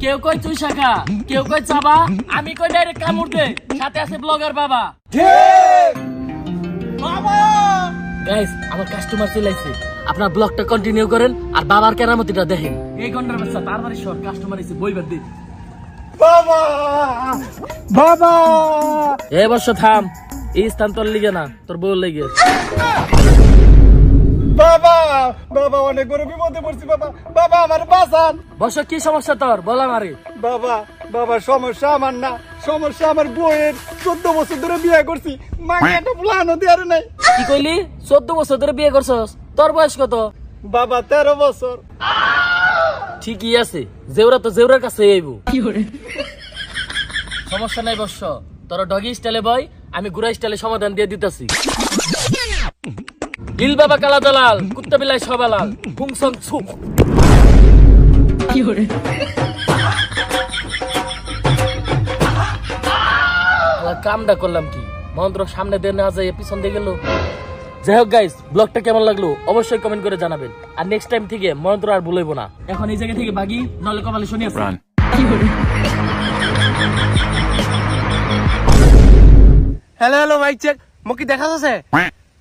কেউ কই চুই শাখা, কেউ কই চাবা, আমি কই ডাইরেক্ট কামড় দে। সাথে আছে ব্লগার বাবা। ঠিক বাবা। গাইস, আমার কাস্টমার চলে আইছে। আপনার ব্লগটা কন্টিনিউ করেন আর বাবার কেরামতিটা দেখেন। এই গন্ডার বাচ্চা তারবারে সর কাস্টমার এসে বইবার দিন। বাবা বাবা এ বর্ষ থাম, এই স্থান তোর লিগে না, তোর বউর লিগে। বাবা বাবা অনেক বড় বিপদে পড়ছি বাবা। বাবা আমার বাঁচান। বর্ষ কি সমস্যা তোর বল আমারে। বাবা বাবা সমস্যা আমার না, সমস্যা আমার বউয়ের। 14 বছর ধরে বিয়ে করছি, মাকে একটা প্লানও দেওয়ার নাই। কি কইলি? 14 বছর ধরে বিয়ে করছস? তোর বয়স কত? বাবা 13 বছর। ঠিকই আছে, জেউরা তো জেউরার কাছে আইবো। সমস্যা নাই বর্ষ, তোর ডগি স্টাইলে বয়, আমি গুড়া স্টাইলে সমাধান দিয়ে দিতেছি। লিল বাবা কালা দালাল, কুত্তা বিলাই সবালাল, হুংসং সুখ। কামটা করলাম কি, মন্ত্র সামনে দিয়ে না যায় পিছন দিয়ে গেল। যাই হোক গাইস, ব্লগটা কেমন লাগলো অবশ্যই কমেন্ট করে জানাবেন। আর নেক্সট টাইম থেকে মন্ত্র আর ভুলইব না। এখন এই জায়গা থেকে ভাগি, নলে কপালে শুনি আছে। হ্যালো হ্যালো মাইক চেক, মোক কি দেখা যাচ্ছে?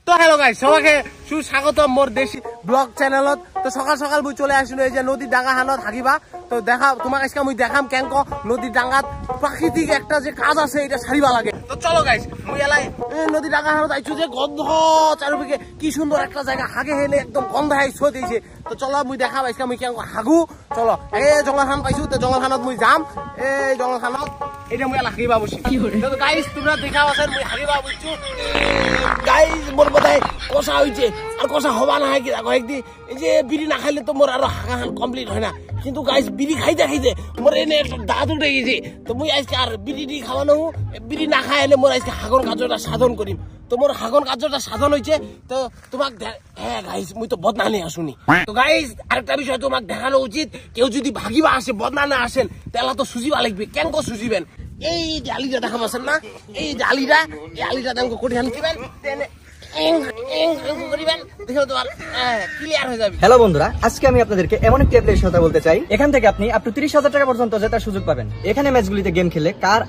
তো হ্যালো গাইস, সবাইকে সুস্বাগতম মোর দেশি ব্লগ চ্যানেলত। তো সকাল সকাল মুই চলে আসলো এই যে নদীর ডাঙ্গা হানত হাকিবা। তো দেখা তোমাক আজকে মুই দেখাম কেন নদীর ডাঙ্গাত প্রাকৃতিক একটা যে কাজ আছে এটা সারিবা লাগে। তো চলো গাইস, মুই এলাই নদীর ডাঙ্গা হানত আইছো যে গন্ধ চারিদিকে কি সুন্দর একটা জায়গা, হাগে হেলে একদম গন্ধ আইছো দিয়েছে। তো চলো মুই দেখাম আজকে মুই কেন হাগু। চলো এই জঙ্গল খান পাইছো, তো জঙ্গল খানত মুই যাম। এই জঙ্গল খানত এটা মুই হাগিবা বসি। তো গাইস তোমরা দেখাও আছেন মুই হাগিবা বুঝছো। গাইস মোর বোধহয় কষা হয়েছে, আর কষা হবা না কি কয়েকদিন। এই যে বিড়ি না খাইলে তো মোর আরো হাগা হান কমপ্লিট হয় না। কিন্তু গাইস বিড়ি খাইতে খাইতে মোর এনে একটা দাঁত উঠে গেছে। তো মুই আজকে আর বিড়ি খাওয়ানো, বিড়ি না খাইলে মোর আজকে হাগন কার্যটা সাধন করিম। তো মোর হাগন কার্যটা সাধন হয়েছে। তো তোমাক হ্যাঁ গাইস মুই তো বদনা নিয়ে আসুনি। তো গাইস আরেকটা বিষয় তোমাক দেখানো উচিত, কেউ যদি ভাগিবা আসে বদনা না আসেন তাহলে তো সুজিবা লাগবে। কেন সুজিবেন? এই যে আলিটা দেখা পাচ্ছেন না, এই যে আলিটা, এই আলিটা আমাকে কোটি হান দিবেন, হ্যালো বন্ধুরা, আজকে আমি আপনাদেরকে এমন একটি অ্যাপ্লিকেশনের কথা বলতে চাই। এখান থেকে আপনি আপ টু 30,000 টাকা পর্যন্ত জেতার সুযোগ পাবেন। এখানে ম্যাচগুলিতে গেম খেলে কার